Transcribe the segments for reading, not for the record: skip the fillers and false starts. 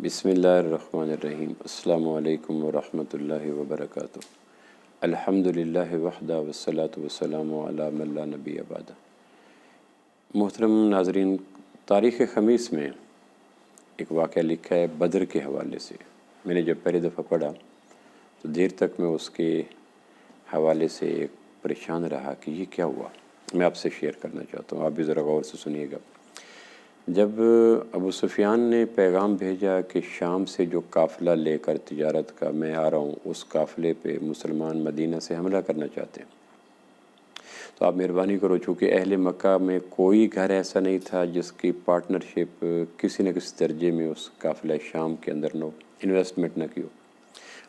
बिस्मिल्लाहिर्रहमानिर्रहीम। अस्सलामु अलैकुम वरहमतुल्लाहि वबरकातुहू। अल्हम्दुलिल्लाहि वहदा वस्सलातु वस्सलामु अला मन ला नबिय्य बअदा। मोहतरम नाज़रीन, तारीख़ ख़मीस में एक वाक़या लिखा है बदर के हवाले से। मैंने जब पहली दफ़ा पढ़ा तो देर तक मैं उसके हवाले से परेशान रहा कि ये क्या हुआ। मैं आपसे शेयर करना चाहता हूँ, आप भी ज़रा गौर से सुनिएगा। जब अबू सुफियान ने पैगाम भेजा कि शाम से जो काफ़िला लेकर तिजारत का मैं आ रहा हूँ, उस काफ़िले पे मुसलमान मदीना से हमला करना चाहते हैं, तो आप मेहरबानी करो। चूँकि अहले मक्का में कोई घर ऐसा नहीं था जिसकी पार्टनरशिप किसी न किसी दर्जे में उस काफ़िला शाम के अंदर न इन्वेस्टमेंट न की हो,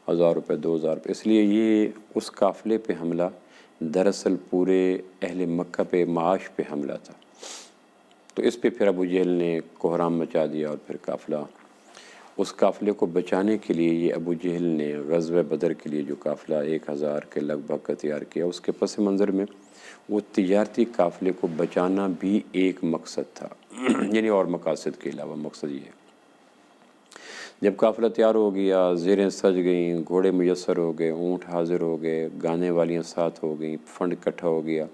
1000 रुपये 2000 रुपये। इसलिए ये उस काफ़िले पे हमला दरअसल पूरे अहले मक्का पे माश पे हमला था। तो इस पे फिर अबू जहल ने कोहराम मचा दिया और फिर काफ़िला, उस काफ़िले को बचाने के लिए ये अबू जहल ने ग़ज़वा बदर के लिए जो काफ़िला 1000 के लगभग का तैयार किया, उसके पस मंज़र में वो तिजारती काफ़िले को बचाना भी एक मकसद था यानी और मकासद के अलावा मकसद ये है। जब काफ़िला तैयार हो गया, ज़ेरें सज गईं, घोड़े मुयस्सर हो गए, ऊँट हाज़िर हो गए, गाने वालियाँ साथ हो गईं, फंड इकट्ठा हो गया,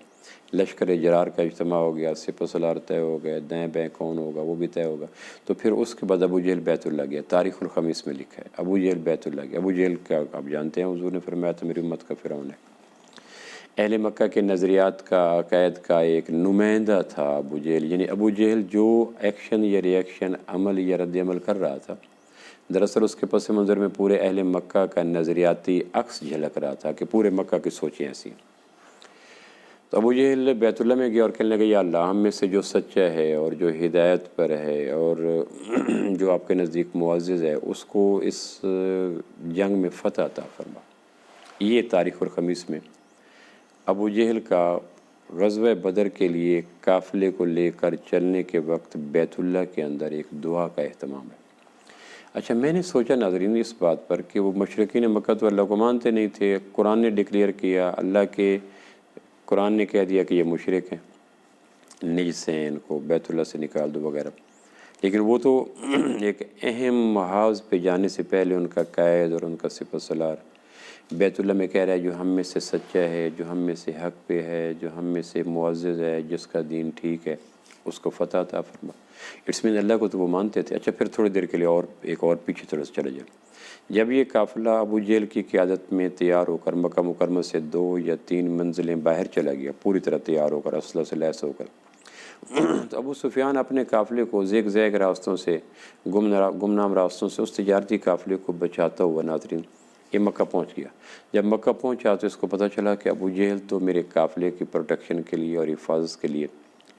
लश्कर जरार का इज्तिमा हो गया, सिपहसालार तय हो गए, दाएँ बाएँ कौन होगा वो भी तय होगा। तो फिर उसके बाद अबू जहल बैतुल्लाह गया। तारीख़ुल ख़मीस में लिखा है अबू जहल बैतुल्लाह गया। अबू जहल का आप जानते हैं, हुज़ूर ने फरमाया था मेरी उम्मत का फ़िरौन है। अहले मक्का के नज़रियात का, अक़ायद का एक नुमाइंदा था अबू जहल। यानी अबू जहल जो एक्शन या रिएक्शन, अमल या रद्द-ए-अमल कर रहा था, दरअसल उसके पस मंज़र में पूरे अहले मक्का का नज़रियाती अक्स झलक रहा था कि पूरे मक्का की सोचें ऐसी। तो अबू जहल बैतुल्लाह में गया और कहने लगा, या अल्लाह, हम में से जो सच्चा है और जो हिदायत पर है और जो आपके नज़दीक मुअज़्ज़ज़ है, उसको इस जंग में फ़तह अता फरमा। ये तारीख़ुल ख़मीस में अबू जहल का ग़ज़वा बदर के लिए काफ़िले को लेकर चलने के वक्त बैतुल्लाह के अंदर एक दुआ का एहतमाम है। अच्छा, मैंने सोचा नाज़रीन इस बात पर कि वो मुशरिकीन मक्का तो अल्लाह को मानते नहीं थे। कुरान ने डिक्लेयर किया, अल्लाह के कुरान ने कह दिया कि ये मुशरिक हैं, निजस हैं, इनको बैतुल्लाह से निकाल दो वगैरह। लेकिन वो तो एक अहम महाज़ पे जाने से पहले उनका कायद और उनका सिपहसालार बैतुल्लाह में कह रहा है, जो हम में से सच्चा है, जो हम में से हक़ पे है, जो हम में से मुअज़्ज़ज़ है, जिसका दीन ठीक है, उसको फ़तह अता फरमा। इट्स मीन अल्लाह को तो वो मानते थे। अच्छा, फिर थोड़ी देर के लिए और एक और पीछे थोड़ा सा चले जाए। जब ये काफ़िला अबू जहल की क़यादत में तैयार होकर मक्का मुकरमा से 2 या 3 मंजिलें बाहर चला गया, पूरी तरह तैयार होकर, असलह से लैस होकर, तो अबू सुफियान अपने काफ़िले को ज़ैग ज़ैग रास्तों से, गुमनाम रास्तों से उस तिजारती काफ़िले को बचाता हुआ नाज़रीन ये मक्का पहुँच गया। जब मक्का पहुँचा तो इसको पता चला कि अबू जहल तो मेरे काफ़िले की प्रोटेक्शन के लिए और हिफाजत के लिए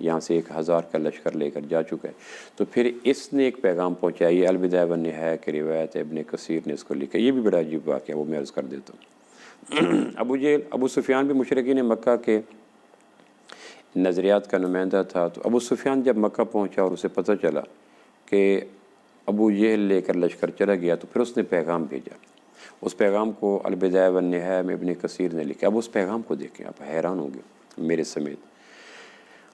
यहाँ से 1000 का लश्कर लेकर जा चुका है। तो फिर इसने एक पैगाम पहुँचाया। ये अलबिदाया व निहाया की रिवायत है, इब्न कसीर ने इसको लिखा। ये भी बड़ा अजीब वाक़या, वो मैं अर्ज़ कर देता हूँ। अबू सुफियान भी मुशरिकीन मक्का के नज़रियात का नुमाइंदा था। तो अबू सुफियान जब मक्का पहुँचा और उसे पता चला कि अबू जहल लेकर लश्कर चला गया, तो फिर उसने पैगाम भेजा। उस पैगाम को अलबिदाया व निहाया में इब्न कसीर ने लिखा। अब उस पैगाम को देखें, आप हैरान होंगे मेरे समेत।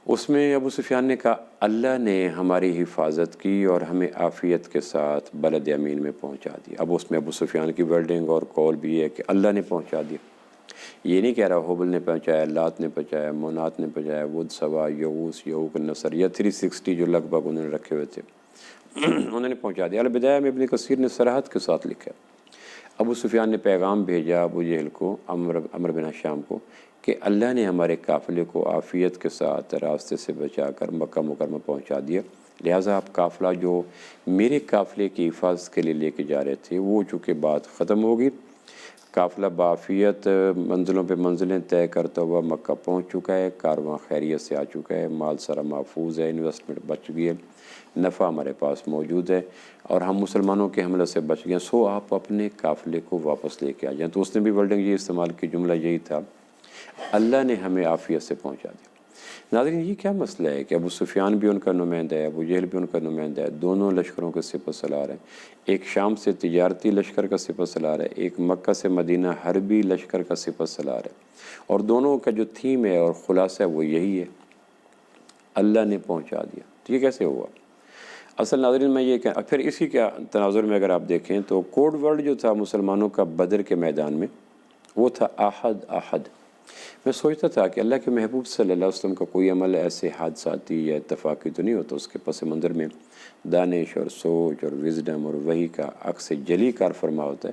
उसमें अबू सुफियान ने कहा, अल्लाह ने हमारी हिफाजत की और हमें आफ़ियत के साथ बलद अमीन में पहुँचा दिया। अब उसमें अबू सुफियान की वर्डिंग और कौल भी है कि अल्लाह ने पहुँचा दिया। ये नहीं कह रहा हुबल ने पहुँचाया, लात ने पहुँचाया, मोनात ने पहुँचाया, वुद, सवा, यऊस, यऊक, नसर या 360 जो लगभग उन्होंने रखे हुए थे उन्होंने पहुँचा दिया। अलबिदाया में इब्न कसीर ने सरहद के साथ लिखा। अबू सुफियान ने पैगाम भेजा अबू जहल को, अमर बिन शाम को, कि अल्लाह ने हमारे काफ़िले को आफ़ियत के साथ रास्ते से बचाकर मक्का मुकरमा पहुंचा दिया। लिहाजा आप काफ़िला जो मेरे काफ़िले की हिफाजत के लिए लेके जा रहे थे, वो चूँकि बात ख़त्म होगी, काफ़िला बाफ़ियत मंजिलों पे मंजिलें तय करता हुआ मक्का पहुंच चुका है, कारवां खैरियत से आ चुका है, माल सारा महफूज है, इन्वेस्टमेंट बच गई है, नफ़ा हमारे पास मौजूद है और हम मुसलमानों के हमले से बच गए। सो आप अपने काफ़िले को वापस लेके आ जाएँ। तो उसने भी वर्डिंग ये इस्तेमाल की, जुमला यही था, अल्लाह ने हमें आफ़ियत से पहुँचा दिया। नाज़रीन, ये क्या मसला है कि अबू सुफियान भी उनका नुमाइंदा है, अबू जहल भी उनका नुमाइंदा है, दोनों लश्करों के सिपहसालार हैं। एक शाम से तिजारती लश्कर का सिपहसालार है, एक मक्का से मदीना हरबी लश्कर का सिपहसालार है, और दोनों का जो थीम है और ख़ुलासा है वो यही है, अल्लाह ने पहुँचा दिया। तो ये कैसे हुआ? اصل ناظرین میں یہ کہ پھر اسی کے تناظر میں اگر آپ دیکھیں تو کوڈ ورڈ جو تھا مسلمانوں کا بدر کے میدان میں وہ تھا احد احد۔ میں سوچتا تھا کہ اللہ کے محبوب صلی اللہ علیہ وسلم کا کوئی عمل ایسے حادثاتی یا اتفاقی تو نہیں ہوتا، اس کے پس منظر میں دانش اور سوچ اور وزڈم اور وحی کا عکس جلی کار فرما ہوتا ہے۔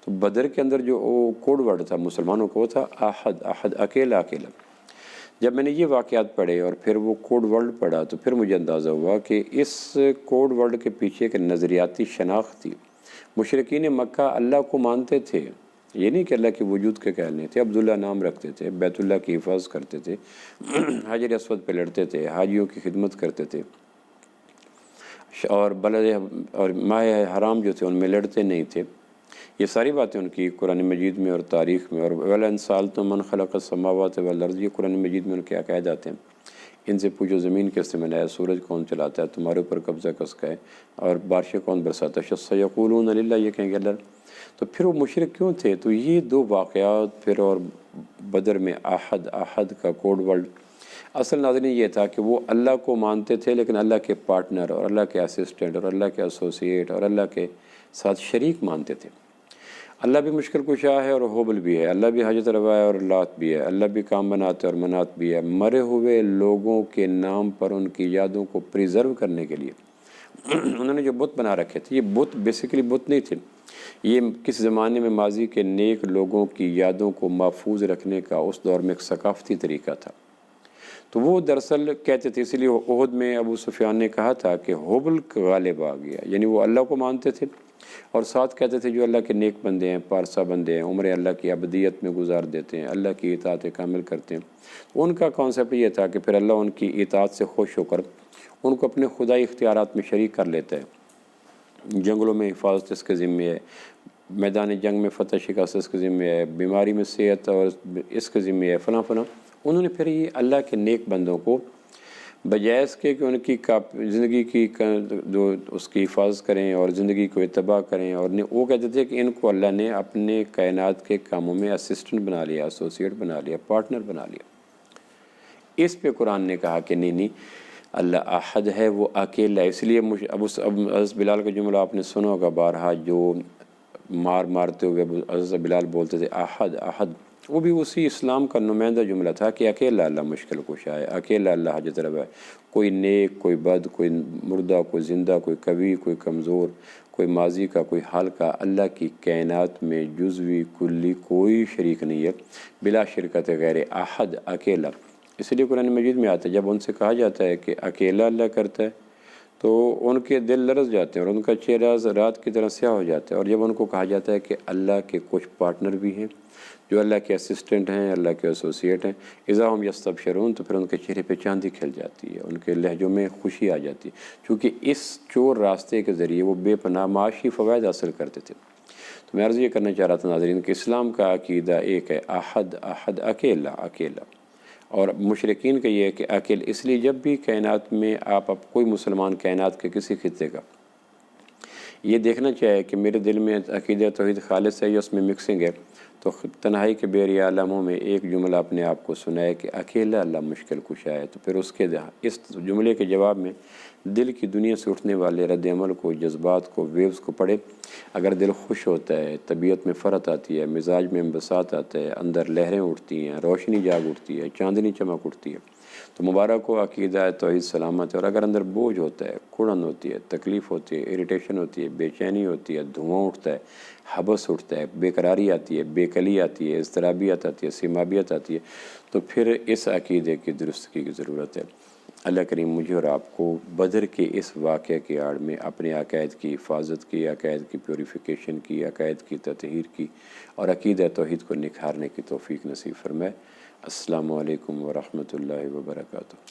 تو بدر کے اندر جو وہ کوڈ ورڈ تھا مسلمانوں کو وہ تھا احد احد، اکیلا اکیلا۔ جب میں نے یہ واقعات پڑھے اور پھر وہ کوڈ ورڈ پڑھا تو پھر مجھے اندازہ ہوا کہ اس کوڈ ورڈ کے پیچھے ایک نظریاتی شناخت تھی۔ مشرکین مکہ اللہ کو مانتے تھے، یہ نہیں کہ اللہ کے وجود کے قائل نہیں تھے، عبداللہ نام رکھتے تھے، بیت اللہ کی حفاظت کرتے تھے، حجر اسود پہ لڑتے تھے، حاجیوں کی خدمت کرتے تھے، اور اور ماہ حرام جو تھے ان میں لڑتے نہیں تھے۔ یہ ساری باتیں ان کی قرآن مجید میں اور تاریخ میں، اور وَلَئِن سَأَلْتُم مَّن خَلَقَ السَّمَاوَاتِ وَالْأَرْضَ، یہ قرآن مجید میں ان کے عقائد آتے ہیں۔ ان سے پوچھو زمین کس نے بنایا، سورج کون چلاتا ہے، تمہارے اوپر قبضہ کس کا ہے، اور بارشیں کون برساتا ہے، سَيَقُولُونَ لِلَّهِ، یہ کہیں گے اللہ۔ تو پھر وہ مشرک کیوں تھے؟ تو یہ دو واقعات پھر اور بدر میں احد احد کا کوڈ ورڈ، اصل ناظرین یہ تھا کہ وہ اللہ کو مانتے تھے لیکن اللہ کے پارٹنر اور اللہ کے اسسٹنٹ اور اللہ کے ایسوسیٹ اور اللہ کے ساتھ شریک مانتے تھے۔ اللہ بھی مشکل کشا ہے اور حبل بھی ہے، اللہ بھی حاجت روا ہے اور لات بھی ہے، اللہ بھی کام بناتے اور منات بھی ہے۔ مرے ہوئے لوگوں کے نام پر ان کی یادوں کو پریزرو کرنے کے لیے انہوں نے جو بت بنا رکھے تھے، یہ بت بیسیکلی بت نہیں تھے، یہ کس زمانے میں ماضی کے نیک لوگوں کی یادوں کو محفوظ رکھنے کا اس دور میں ایک ثقافتی طریقہ تھا۔ تو وہ دراصل کہتے تھے، اسی لیے احد میں ابو سفیان نے کہا تھا کہ حبل غالب آ گیا، یعنی وہ اللہ کو مانتے تھے اور ساتھ کہتے تھے جو اللہ کے نیک بندے ہیں، پارسا بندے ہیں، عمر اللہ کی ابدیت میں گزار دیتے ہیں، اللہ کی اطاعت کامل کرتے ہیں۔ ان کا کانسیپٹ یہ تھا کہ پھر اللہ ان کی اطاعت سے خوش ہو کر ان کو اپنے خدائی اختیارات میں شریک کر لیتا ہے۔ جنگلوں میں حفاظت اس کے ذمہ ہے، میدان جنگ میں فتح شکست اس کے ذمہ ہے، بیماری میں صحت اور اس کے ذمہ ہے، فلاں فلاں۔ انہوں نے پھر یہ اللہ کے نیک بندوں کو بجائے اس کے کہ ان کی زندگی کی جو اس کی حفاظت کریں اور زندگی کو اتباع کریں، اور وہ کہتے تھے کہ ان کو اللہ نے اپنے کائنات کے کاموں میں اسسٹنٹ بنا لیا، ایسوسیٹ بنا لیا، پارٹنر بنا لیا۔ اس پہ قرآن نے کہا کہ نہیں اللہ احد ہے، وہ اکیلا ہے۔ اس لیے حضرت بلال کا جملہ آپ نے سنا ہوگا بارہا، جو مارتے ہوئے حضرت بلال بولتے تھے احد احد، وہ بھی اسی اسلام کا نمائندہ جملہ تھا کہ اکیلا اللہ مشکل کشا ہے، اکیلا اللہ حاجت روا ہے، کوئی نیک، کوئی بد، کوئی مردہ، کوئی زندہ، کوئی قوی، کوئی کمزور، کوئی ماضی کا، کوئی حال کا، اللہ کی کائنات میں جزوی کلی کوئی شریک نہیں ہے، بلا شرکت غیر، احد اکیلا۔ اس لیے قرآن مجید میں آتا ہے جب ان سے کہا جاتا ہے کہ اکیلا اللہ کرتا ہے تو ان کے دل لرز جاتے ہیں اور ان کا چہرہ رات کی طرح سیاہ ہو جاتا ہے، اور جب ان کو کہا جاتا ہے کہ اللہ کے کچھ پارٹنر بھی ہیں جو اللہ کے اسسٹنٹ ہیں، اللہ کے ایسوسیٹ ہیں، اذا ہم یستبشرون، تو پھر ان کے چہرے پہ چاندی کھل جاتی ہے، ان کے لہجوں میں خوشی آ جاتی ہے، چونکہ اس چور راستے کے ذریعے وہ بے پناہ معاشی فوائد حاصل کرتے تھے۔ تو میں عرض یہ کرنا چاہ رہا تھا ناظرین کہ اسلام کا عقیدہ ایک ہے، احد احد، اکیلا اکیلا، اور مشرکین کا یہ ہے کہ اکیل۔ اس لیے جب بھی کائنات میں آپ کوئی مسلمان کائنات کے کسی خطے کا یہ دیکھنا چاہے کہ میرے دل میں عقیدہ توحید خالص ہے یا اس میں مکسنگ ہے، تو تنہائی کے بے عالموں میں ایک جملہ اپنے آپ کو سنائے کہ اکیلا اللہ مشکل کشا ہے، تو پھر اس جملے کے جواب میں دل کی دنیا سے اٹھنے والے رد عمل کو، جذبات کو، ویوز کو پڑھے۔ اگر دل خوش ہوتا ہے، طبیعت میں فرحت آتی ہے، مزاج میں انبساط آتا ہے، اندر لہریں اٹھتی ہیں، روشنی جاگ اٹھتی ہے، چاندنی چمک اٹھتی ہے، تو مبارک ہو، عقیدہ توحید سلامت ہے۔ اور اگر اندر بوجھ ہوتا ہے، کڑن ہوتی ہے، تکلیف ہوتی ہے، اریٹیشن ہوتی ہے، بے چینی ہوتی ہے، دھواں اٹھتا ہے، حبس اٹھتا ہے، بے قراری آتی ہے، بے کلی آتی ہے، اضطرابیت آتی ہے، سیمابیت آتی ہے، تو پھر اس عقیدے کی درستگی کی ضرورت ہے۔ اللہ کریم مجھے اور آپ کو بدر کے اس واقعے کی آڑ میں اپنے عقائد کی حفاظت کی، عقائد کی پیوریفیکیشن کی، عقائد کی تطہیر کی اور عقیدہ توحید کو نکھارنے کی توفیق نصیب فرمائے۔ السلام علیکم ورحمۃ اللہ وبرکاتہ۔